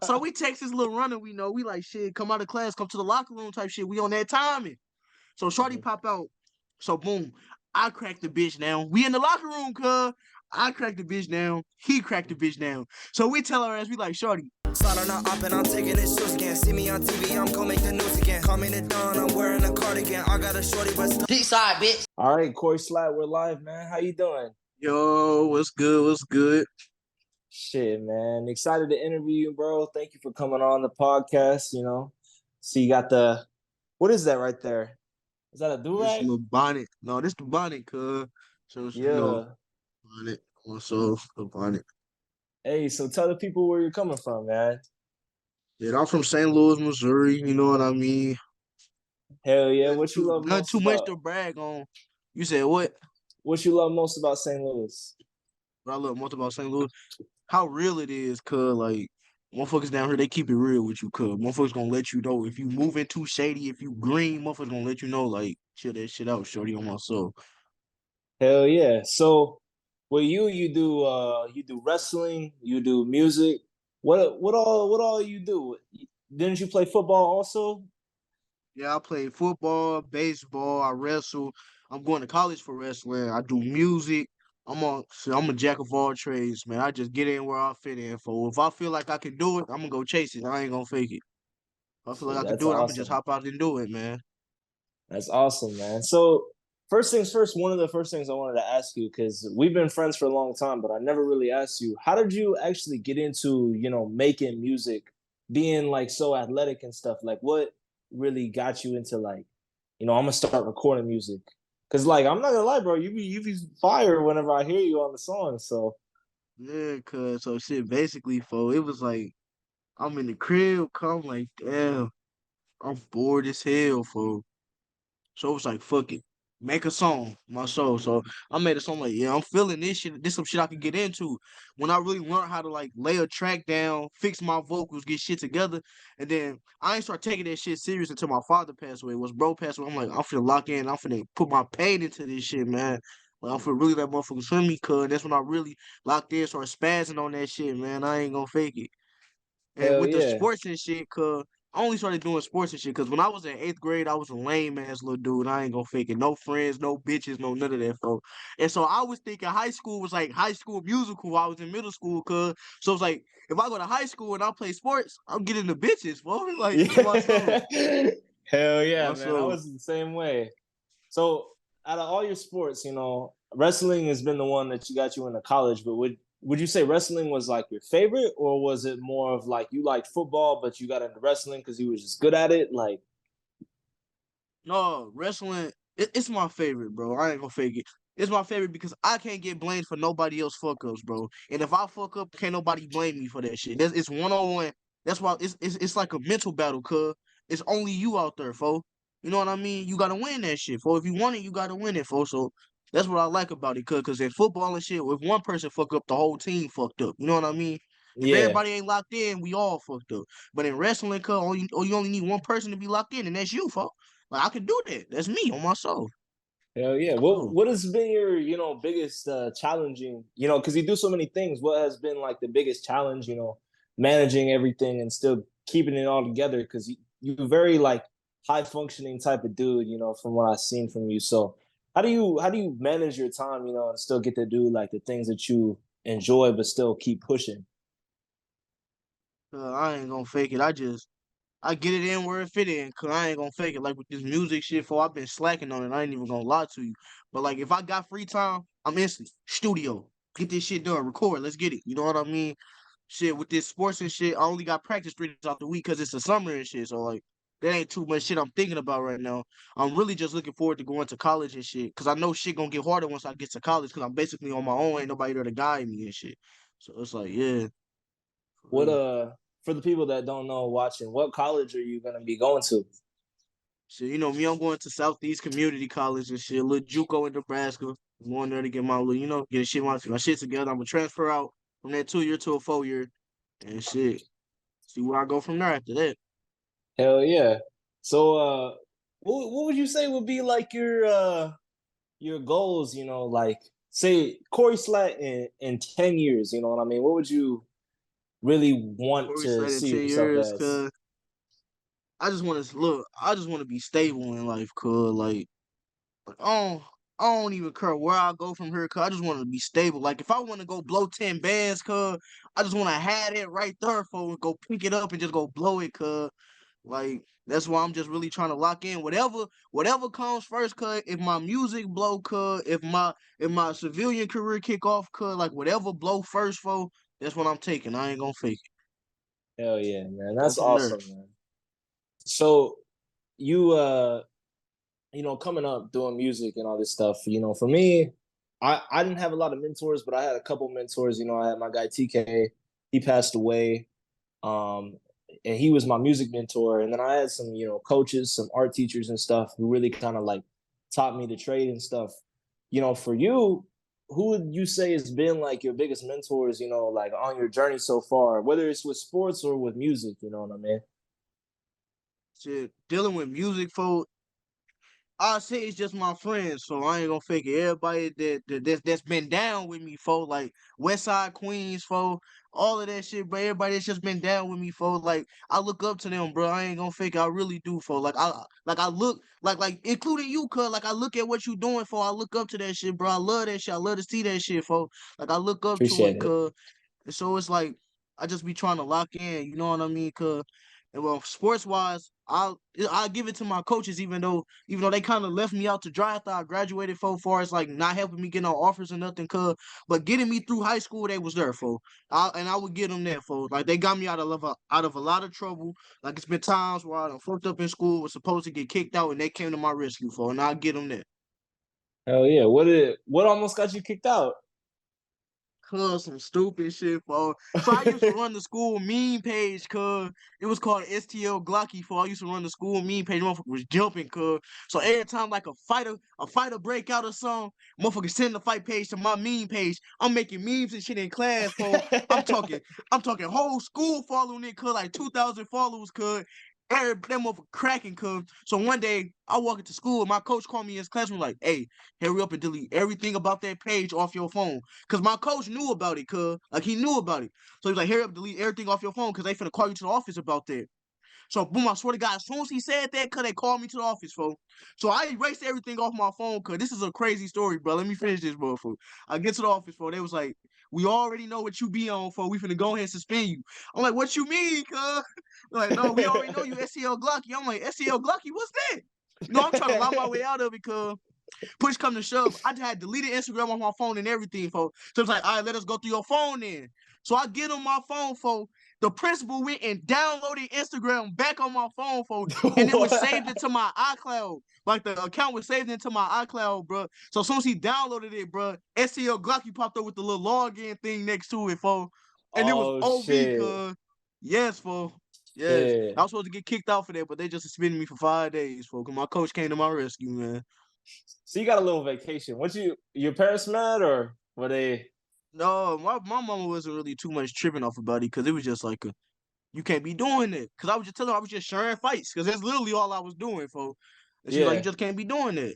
So we text this little runner we know. We like, shit, come out of class, come to the locker room type shit. We on that timing. So shorty Mhm. pop out. So boom, I cracked the bitch down. We in the locker room, cuz. I cracked the bitch down. He cracked the bitch down. So we tell her ass, we like, shorty. Slide on up and I'm taking it shoes again. See me on TV, I'm gonna make the news again. Call me the dawn, I'm wearing a cardigan. I got a shorty, but still. DEEPSIDE, bitch. All right, Corieslatt, we're live, man. How you doing? Yo, what's good? What's good? Shit, man. Excited to interview you, bro. Thank you for coming on the podcast, See, you got what is that right there? Is that a This do-rag? little bonnet. No, this the bonnet, cuz. So, Yeah. bonnet. Also, the bonnet. Hey, so tell the people where you're coming from, man. Yeah, I'm from St. Louis, Missouri. You know what I mean? Hell yeah. What you love Nothing most too much about to brag on. You said what? what you love most about St. Louis? What I love most about St. Louis? How real it is, cuz, like, motherfuckers down here, they keep it real with you, cuz. Motherfuckers gonna let you know if you moving too shady, if you green, motherfuckers gonna let you know, like, chill that shit out, shorty, on my soul. Hell yeah. So with you do wrestling, you do music. What all you do? Didn't you play football also? Yeah, I play football, baseball, I wrestle. I'm going to college for wrestling. I do music. I'm a jack of all trades, man. I just get in where I fit in for. If I feel like I can do it, I'm gonna go chase it. I ain't gonna fake it. If I feel like Shit, I can that's do it, I'm gonna just awesome. hop out and do it, man. That's awesome, man. So first things first, one of the first things I wanted to ask you, because we've been friends for a long time, but I never really asked you, how did you actually get into, making music, being like so athletic and stuff? Like what really got you into like, I'm gonna start recording music? Cause like I'm not gonna lie, bro, you be fire whenever I hear you on the song. So Yeah, cuz so shit basically for it was like I'm in the crib, come like damn, I'm bored as hell for. So it was like, fuck it. Make a song, my soul. So I made a song like, yeah, I'm feeling this shit. This some shit I can get into. When I really learned how to like lay a track down, fix my vocals, get shit together. And then I ain't start taking that shit serious until my father passed away. Was bro passed away. I'm like, I'm finna lock in. I'm finna put my pain into this shit, man. Like, I'm finna really let motherfuckers feel me, cuz. That's when I really locked in, started spazzing on that shit, man. I ain't gonna fake it. And hell with the yeah. sports and shit, cause I only started doing sports and shit, cause when I was in 8th grade, I was a lame ass little dude. I ain't gonna fake it. No friends, no bitches, no none of that, folks. And so I was thinking high school was like high school musical. I was in middle school, cause so it's like if I go to high school and I play sports, I'm getting the bitches, folks. Like on my soul, Yeah. Hell yeah, my man. I soul. was the same way. So out of all your sports, wrestling has been the one that you got you into college, but would you say wrestling was like your favorite, or was it more of like you liked football but you got into wrestling because you was just good at it? Like, No, wrestling, it's my favorite, bro. I ain't gonna fake it. It's my favorite because I can't get blamed for nobody else fuck ups, bro. And if I fuck up, can't nobody blame me for that shit. It's 1-on-1. That's why it's like a mental battle, cuz it's only you out there, fo. You know what I mean? You gotta win that shit, fo. If you want it, you gotta win it, fo. So that's what I like about it, cuz in football and shit, if one person fuck up, the whole team fucked up. You know what I mean? If yeah, everybody ain't locked in, we all fucked up. But in wrestling, cuz you only need one person to be locked in, and that's you, fo. Like I can do that. That's me on my soul. hell yeah. What Oh. what has been your biggest challenging? Because you do so many things. What has been like the biggest challenge? Managing everything and still keeping it all together because you're very like high functioning type of dude. From what I've seen from you. So how do you manage your time? And still get to do like the things that you enjoy, but still keep pushing. I ain't gonna fake it. I get it in where it fit in, cause I ain't gonna fake it. Like with this music shit, for I've been slacking on it. I ain't even gonna lie to you. But like if I got free time, I'm instantly studio. Get this shit done, record, let's get it. You know what I mean? Shit, with this sports and shit, I only got practice 3 days out the week because it's the summer and shit. So like that ain't too much shit I'm thinking about right now. I'm really just looking forward to going to college and shit. Cause I know shit gonna get harder once I get to college, cause I'm basically on my own. Ain't nobody there to guide me and shit. So it's like, yeah, for What real. for the people that don't know watching, what college are you gonna be going to? So you know me, I'm going to Southeast Community College and shit, little JUCO in Nebraska. I'm going there to get my little, get my shit together. I'm gonna transfer out from that 2 year to a 4 year, and shit. See where I go from there after that. Hell yeah. So what would you say would be like your goals, like say Corey Slatt in 10 years, you know what I mean? What would you really want to Corieslatt in see 10 yourself years, as? cause I just want to look. I just want to be stable in life, cause I don't even care where I go from here, cause I just want to be stable. Like if I want to go blow 10 bands, cause I just want to have it right there for go pick it up and just go blow it, cause like that's why I'm just really trying to lock in whatever comes first, cause if my music blow, cause if my civilian career kick off, cause like whatever blow first for, that's what I'm taking. I ain't gonna fake Hell yeah, man. it. Go That's from there. awesome, man. So you coming up doing music and all this stuff, for me, I didn't have a lot of mentors, but I had a couple mentors. I had my guy TK, he passed away. Um, and he was my music mentor. And then I had some, coaches, some art teachers and stuff who really kind of like taught me the trade and stuff. For you, who would you say has been like your biggest mentors, like on your journey so far, whether it's with sports or with music, you know what I mean? Shit, dealing with music, folks. I say it's just my friends, so I ain't gonna fake it. Everybody that's been down with me, folks, like West Side Queens, folks, all of that shit, bro. Everybody that's just been down with me, folks. Like I look up to them, bro. I ain't gonna fake it. I really do, folks. Like I look like including you, cuz like I look at what you doing, for I look up to that shit, bro. I love that shit. I love to see that shit, folks. Like I look up to Appreciate it, it. cuz. And so it's like I just be trying to lock in, you know what I mean? Cause and well, sports wise, I'll give it to my coaches, even though they kind of left me out to dry after I graduated, for far as like not helping me get no offers or nothing, cuz but getting me through high school, they was there for. I would get them there for. Like they got me out of a lot of trouble. Like it's been times where I done fucked up in school, was supposed to get kicked out, and they came to my rescue for, and I'll get them there. Hell yeah. What almost got you kicked out? Cuz some stupid shit, for. So I used to run the school meme page, cuz it was called STL Glocky, for. I used to run the school meme page. Motherfucker was jumping, cuz. So every time like a fighter break out or something, motherfucker send the fight page to my meme page. I'm making memes and shit in class, for. I'm talking, I'm talking whole school following it, cuz like 2,000 followers, cuz. Every that motherfucker cracking, cuz. So one day I walk into school and my coach called me in his classroom like, "Hey, hurry up and delete everything about that page off your phone." Cause my coach knew about it, cuz. Like he knew about it. So he was like, hurry up, delete everything off your phone, cause they finna call you to the office about that. So boom, I swear to God, as soon as he said that, cuz they called me to the office, folks. So I erased everything off my phone, cuz this is a crazy story, bro. Let me finish this, bro. I get to the office, folks. They was like, we already know what you be on, folks. We finna go ahead and suspend you. I'm like, what you mean, cuz? Like, no, we already know you SCL Glocky. I'm like, SCL Glocky, what's that? I'm trying to lie my way out of it, cuz. Push come to shove, I just had deleted Instagram on my phone and everything, folks. So it's like, all right, let us go through your phone then. So I get on my phone, folks. The principal went and downloaded Instagram back on my phone, folks, and it was saved What? into my iCloud. Like the account was saved into my iCloud, bro. So as soon as he downloaded it, bro, SCL Glocky popped up with the little login thing next to it, folks. And it was Oh OV, shit. cuz. Yes, folks. Yes. I Shit. was supposed to get kicked out for that, but they just suspended me for 5 days, folks. My coach came to my rescue, man. So you got a little vacation. What your parents mad or were they? No, my mama wasn't really too much tripping off about it, because it was just like you can't be doing it. Because I was just telling her I was just sharing fights, because that's literally all I was doing, for. And she was like, you Yeah. just can't be doing it.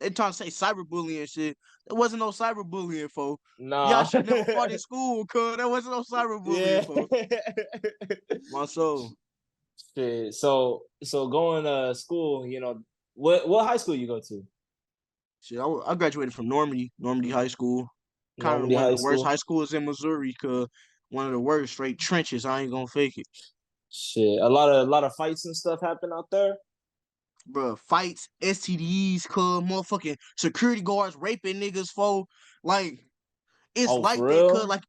They trying to say cyberbullying and shit. There wasn't no cyberbullying, for. Y'all Nah. should have never fought in school, cuz. There wasn't no cyberbullying, Yeah. for. My soul. Shit. So going to school, what high school you go to? Shit, I graduated from Normandy High School. Kind of Normandy one of High the worst School. high schools in Missouri, cuz one of the worst, straight trenches. I ain't gonna fake it. Shit. A lot of fights and stuff happen out there. Bro, fights, STDs, cuz motherfucking security guards raping niggas, for. Like it's Oh, for like that, cuz real?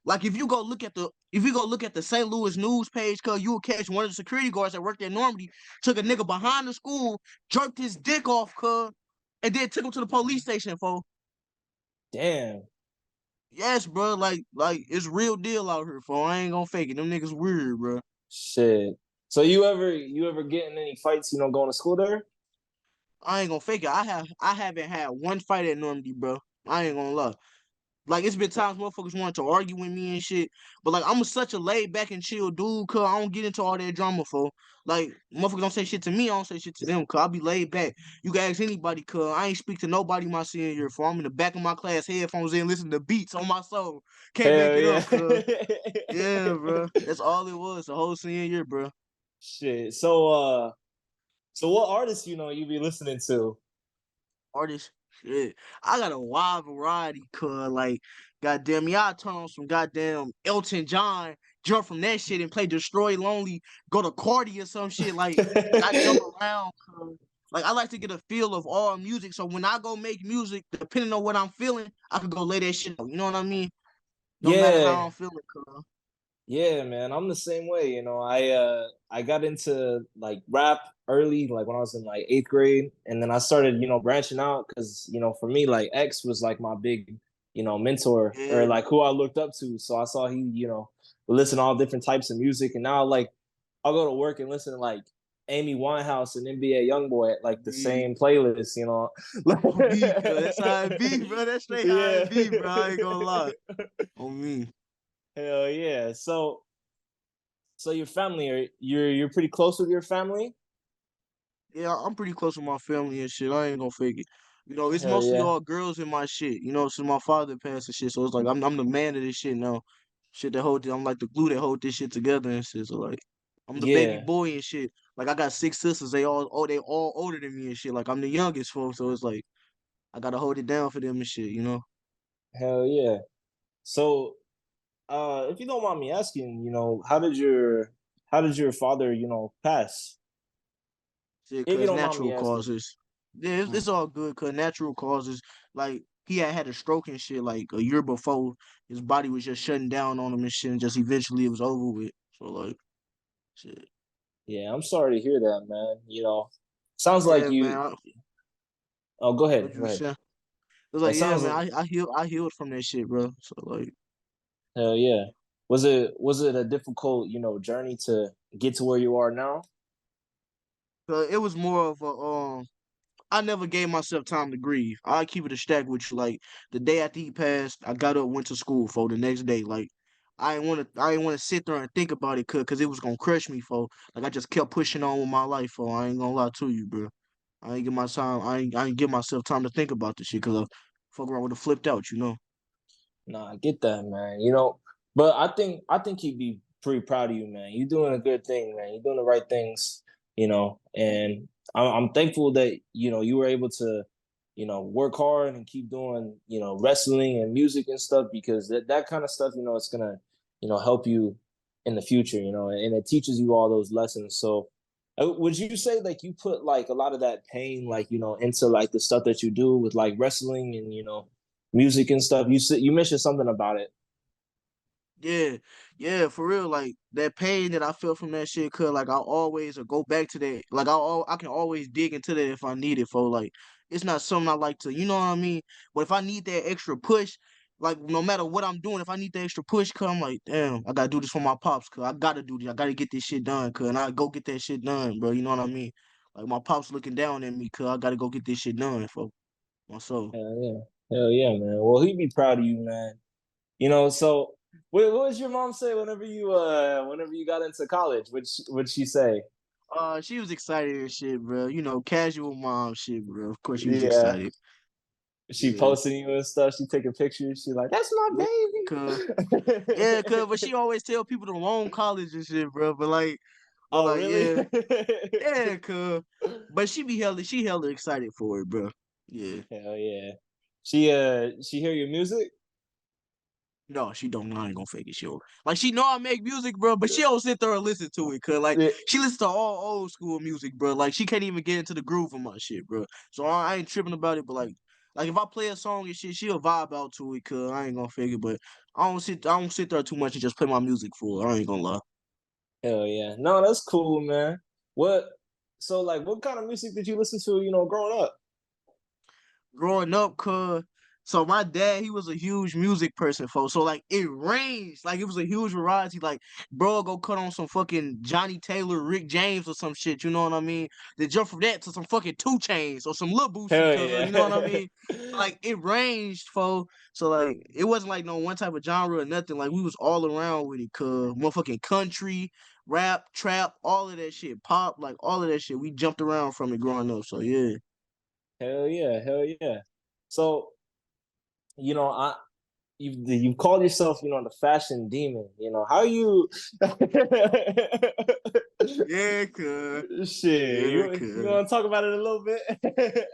like if you go look at the St. Louis news page, cuz you will catch one of the security guards that worked at Normandy took a nigga behind the school, jerked his dick off, cuz, and then took him to the police station, for. Damn. Yes, bro, like it's real deal out here, for. I ain't gonna fake it. Them niggas weird, bro. Shit. So you ever get in any fights, going to school there? I ain't gonna fake it. I haven't had one fight at Normandy, bro. I ain't gonna lie. Like it's been times motherfuckers wanted to argue with me and shit, but like I'm such a laid back and chill dude, cause I don't get into all that drama for. Like motherfuckers don't say shit to me, I don't say shit to them, cause I be laid back. You can ask anybody, cause I ain't speak to nobody my senior year. For I'm in the back of my class, headphones in, listening to beats on my soul. Can't make Hell it yeah. up, cuz. Yeah, bro. That's all it was the whole senior year, bro. Shit. So what artists you be listening to? Artists, shit. I got a wide variety, cuz like goddamn me, I turn on some goddamn Elton John, jump from that shit and play Destroy Lonely, go to Cardi or some shit, like I jump around, cuz. Like I like to get a feel of all music. So when I go make music, depending on what I'm feeling, I could go lay that shit out. You know what I mean? No matter how Yeah. I'm feeling, cuz. Yeah, man, I'm the same way. I got into like rap early, like when I was in like eighth grade, and then I started, branching out because for me, like X was like my big, mentor or Yeah. like who I looked up to. So I saw he, would listen to all different types of music, and now like I'll go to work and listen to like Amy Winehouse and NBA YoungBoy at like the Me, same playlist. on me, cuz that's how it be, bro. That's straight how Yeah. it be, bro. I ain't gonna lie. On me. Hell yeah. So your family, you're pretty close with your family? Yeah, I'm pretty close with my family and shit. I ain't gonna fake it. You know, it's Hell mostly yeah. all girls in my shit. You know, since my father passed and shit, so it's like I'm the man of this shit now. Shit that hold I'm like the glue that hold this shit together and shit. So like I'm the baby Yeah. boy and shit. Like I got six sisters. They all older than me and shit. Like I'm the youngest folks, so it's like I gotta hold it down for them and shit. You know. Hell yeah. So if you don't mind me asking, how did your father, pass? Shit, If you cause don't mind me natural asking. causes. Yeah, it's Mm. all good. Cause natural causes. Like he had a stroke and shit. Like a year before, his body was just shutting down on him and shit. And just eventually, it was over with. So like, shit. Yeah, I'm sorry to hear that, man. Sounds like Yeah, you. man. Oh, go What ahead. Go you ahead. saying? It was It like, yeah, sounds. man. I healed from that shit, bro. So like, Hell yeah. Was it a difficult, journey to get to where you are now? it was more of a I never gave myself time to grieve. I keep it a stack with you. Like the day after he passed, I got up, went to school for the next day. Like I ain't want to sit there and think about it, cause it was gonna crush me for. Like I just kept pushing on with my life for. I ain't gonna lie to you, bro. I ain't give my time. I ain't give myself time to think about this shit, cause I fuck around would have flipped out, you know. Nah, I get that, man. But I think he'd be pretty proud of you, man. You're doing a good thing, man. You're doing the right things, and I'm thankful that you were able to, work hard and keep doing, wrestling and music and stuff because that kind of stuff, it's gonna, help you in the future, and it teaches you all those lessons. So, would you say like you put like a lot of that pain, like into like the stuff that you do with like wrestling and music and stuff? You mentioned something about it. Yeah, yeah, for real. Like that pain that I felt from that shit, cause like I always go back to that. Like I can always dig into that if I need it. For like, it's not something I like to, you know what I mean. But if I need that extra push, like no matter what I'm doing, if I need that extra push, cause I'm like, damn, I gotta do this for my pops. Cause I gotta do this. I gotta get this shit done. Cause and I go get that shit done, bro. You know what I mean. Like my pops looking down at me, cause I gotta go get this shit done for myself. Hell yeah. Hell yeah, man. Well, he'd be proud of you, man. So what was your mom say whenever you got into college? What'd she say? She was excited and shit, bro. You know, casual mom shit, bro. Of course, she was Yeah. excited. She Yeah. posting you and stuff. She taking pictures. She like, that's my Yeah, cause yeah, baby. cause but she always tell people the wrong college and shit, bro. But Oh, like, really? yeah, yeah, cause but she hella excited for it, bro. Yeah. Hell yeah. She hear your music? No, she don't. I ain't gonna fake it. Like she know I make music, bro, but she don't sit there and listen to it, cause like Yeah. she listens to all old school music, bro. Like she can't even get into the groove of my shit, bro. So I ain't tripping about it, but like if I play a song and shit, she'll vibe out to it, cause I ain't gonna fake it. But I don't sit there too much and just play my music for her. I ain't gonna lie. Hell yeah. No, that's cool, man. What like what kind of music did you listen to, growing up? Growing up, cuz So my dad, he was a huge music person, folks. So like it ranged, like it was a huge variety. Like, bro, go cut on some fucking Johnny Taylor, Rick James, or some shit. You know what I mean? They jump from that to some fucking 2 Chainz or some Lil Boosie, Hell cuz, you know what I yeah. mean? Like it ranged, folks. So like it wasn't like no one type of genre or nothing. Like we was all around with it, cuz motherfucking country, rap, trap, all of that shit, pop, like all of that shit. We jumped around from it growing up. So yeah. Hell yeah, hell yeah. So, you know, you called yourself, you know, the fashion demon. You know, how you Yeah, cuz. shit, Yeah, you cuz. want to talk about it a little bit?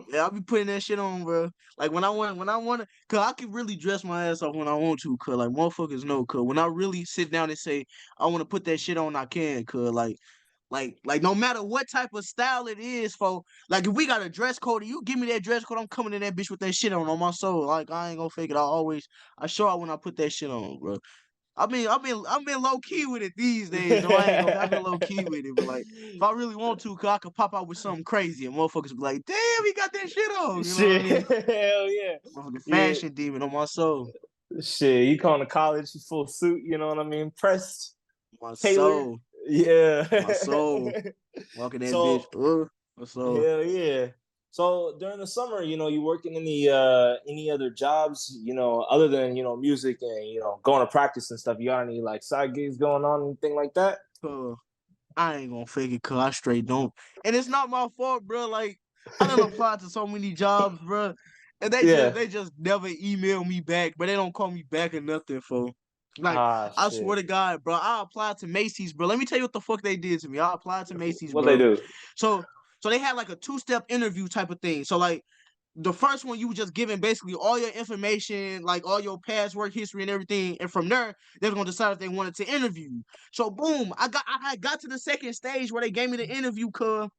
Yeah, I'll be putting that shit on, bro. Like when I want to, cause I can really dress my ass off when I want to, cause like motherfuckers know, cause when I really sit down and say I want to put that shit on, I can, cause like no matter what type of style it is, for like if we got a dress code, and you give me that dress code, I'm coming in that bitch with that shit on my soul. Like I ain't gonna fake it. I show out when I put that shit on, bro. I've been low key with it these days, though. I ain't gonna. I've been low key with it, but like, if I really want to, cause I could pop out with something crazy, and motherfuckers be like, "Damn, he got that shit on." You know what I Shit, mean? hell yeah, Motherfucking yeah. fashion demon on my soul, Shit, you going to college, full suit, you know what I mean? Pressed, my tailored. soul, Yeah. my soul. Walking that bitch, So, my soul. hell yeah. So during the summer, you know, you working any other jobs, you know, other than, you know, music and, you know, going to practice and stuff. You got any like side gigs going on, anything like that? Uh, I ain't gonna fake it, cause I straight don't. And it's not my fault, bro. Like I done applied to so many jobs, bro, and they just Yeah. they just never email me back, but they don't call me back or nothing, for. Like Ah, I swear shit. to God, bro, I applied to Macy's, bro. Let me tell you what the fuck they did to me. I applied to Macy's, What they bro. do? So so they had like a 2-step interview type of thing. So like the first one you were just giving basically all your information, like all your past work history and everything, and from there they were gonna decide if they wanted to interview you. So boom, I got to the second stage where they gave me the interview, cuz,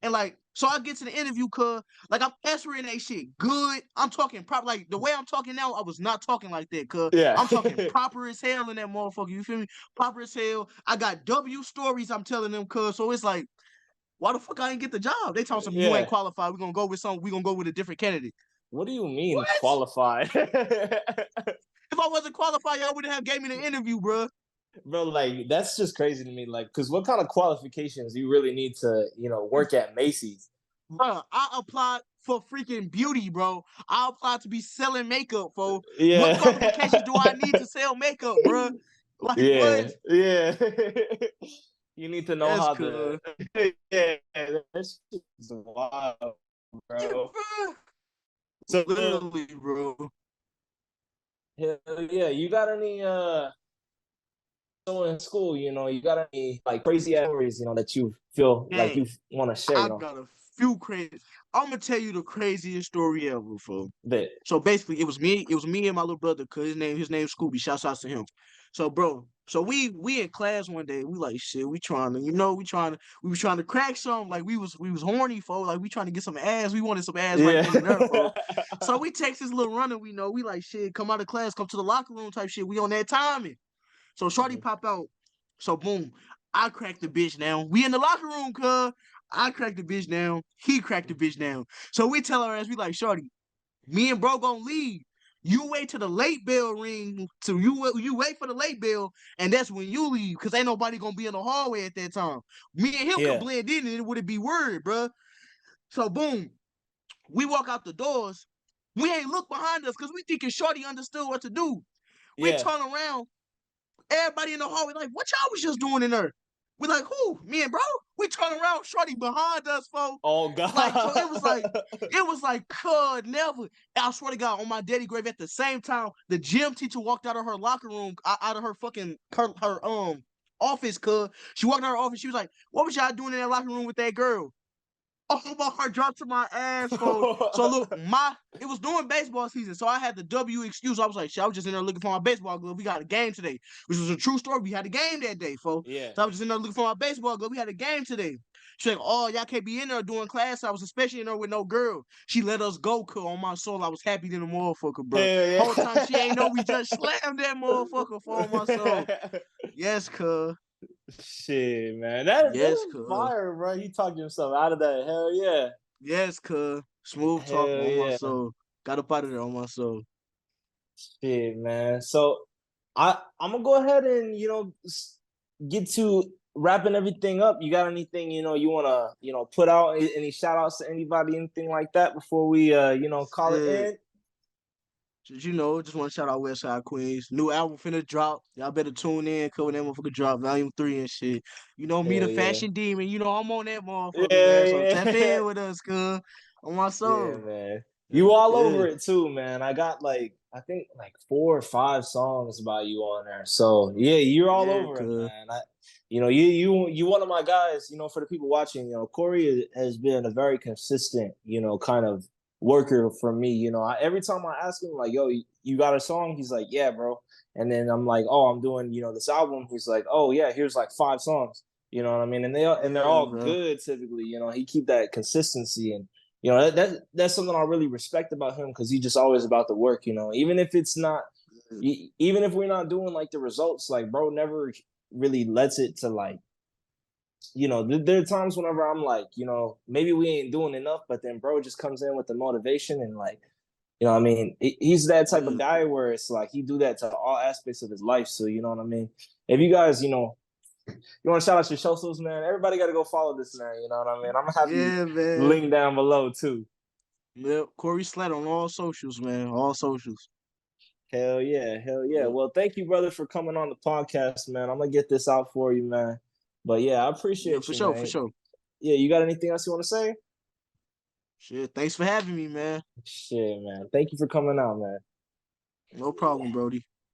and like so I get to the interview, cuz, like I'm answering that shit good. I'm talking proper, like the way I'm talking now. I was not talking like that, cuz Yeah. I'm talking proper as hell in that motherfucker. You feel me? Proper as hell. I got W stories I'm telling them, cuz. So it's like, why the fuck I ain't get the job? They told me you ain't Yeah. qualified. We're gonna go with a different candidate. What do you mean What? qualified? If I wasn't qualified, y'all wouldn't have gave me the interview, bro. Bro, like that's just crazy to me. Like, because what kind of qualifications do you really need to, you know, work at Macy's? Bro, I applied for freaking beauty, bro. I applied to be selling makeup, for what Yeah. qualifications do I need to sell makeup, bro? Like Yeah. what? Yeah. You need to know Yes, how to. cuz. Yeah, that shit's wild, Yeah, bro. bro. So, Literally, bro. hell yeah, you got any so in school, you know, you got any like crazy stories, you know, that you feel like Dang, you want to share, I you know, got a few crazy. I'm gonna tell you the craziest story ever, folks. that So basically, it was me and my little brother, cause his name's Scooby. Shouts out to him. So bro, so we in class one day. We like shit. We trying to, we was trying to crack some. Like we was horny, for. Like we trying to get some ass. We wanted some ass right yeah. then and there, for. So we text this little runner we know. We like shit. Come out of class. Come to the locker room type shit. We on that timing. So Shorty Mhm. pop out. So boom, I cracked the bitch down. We in the locker room, cuz. I cracked the bitch down. He cracked the bitch down. So we tell her as we like, Shorty, me and bro gonna leave. You wait till the late bell ring. So you wait for the late bell, and that's when you leave, cause ain't nobody gonna be in the hallway at that time. Me and him could Yeah. blend in, and it would be word, bro. So boom, we walk out the doors. We ain't look behind us, cause we thinking Shorty understood what to do. We Yeah. turn around. Everybody in the hallway like, what y'all was just doing in there? We like, who? Me and bro? We turn around, Shorty behind us, folks. Oh Like, so God. it was like, cud, never. I swear to God, on my daddy grave at the same time, the gym teacher walked out of her locker room, out of her fucking, her office, cuz. She walked out of her office, she was like, what was y'all doing in that locker room with that girl? Oh, my heart dropped to my ass, folks. So look, it was during baseball season, so I had the W excuse. I was like, shit, I was just in there looking for my baseball glove. We got a game today, which was a true story. We had a game that day, folks. Yeah. So I was just in there looking for my baseball glove. We had a game today. She's like, oh, y'all can't be in there doing class. I was especially in there with no girl. She let us go, cuz, on my soul. I was happy than a motherfucker, bro. Hell Whole time she ain't know we yeah. just slammed that motherfucker for on my soul. Yes, cuz. Shit, man. That Yes, is cuz. fire, bro. He talked himself out of that. Hell yeah. Yes, cuz. Smooth talking Hell on my yeah. soul. got up out of there on my soul. Shit, man. So I'm gonna go ahead and get to wrapping everything up. You got anything you wanna put out? Any shout outs to anybody, anything like that before we call it Shit. in? Just want to shout out Westside Queens. New album finna drop. Y'all better tune in. Cause when that motherfucker drop, Volume 3 and shit. You know me, the Hell yeah, fashion demon. You know I'm on that motherfucker, man. So yeah, tap yeah. in with us, cuz. On my Yeah, soul. man. You all Yeah. over it too, man. I got like I think like 4 or 5 songs about you on there. So yeah, you're all Yeah, over it, cuz. man. You one of my guys. For the people watching, Corey has been a very consistent, kind of worker for me. Every time I ask him like, "Yo, you got a song?" He's like, "Yeah, bro." And then I'm like, "Oh, I'm doing this album." He's like, "Oh yeah, here's like 5 songs." You know what I mean? And they're Yeah, all bro. good typically. He keep that consistency and that's something I really respect about him because he's just always about the work. Even if it's not, even if we're not doing like the results, like bro never really lets it to like, there are times whenever I'm like, maybe we ain't doing enough, but then bro just comes in with the motivation and like, what I mean, he's that type of Yeah. guy where it's like he do that to all aspects of his life. So you know what I mean. If you guys, you want to shout out your socials, man? Everybody got to go follow this man. You know what I mean? I'm gonna have the Yeah, man. link down below too. Yep. Corieslatt on all socials, man. All socials. Hell yeah, hell yeah. Yep. Well, thank you, brother, for coming on the podcast, man. I'm gonna get this out for you, man. But yeah, I Yeah, appreciate for you, sure, for man. sure. Yeah, you got anything else you want to say? Shit. Thanks for having me, man. Shit, man. Thank you for coming out, man. No problem, Brody.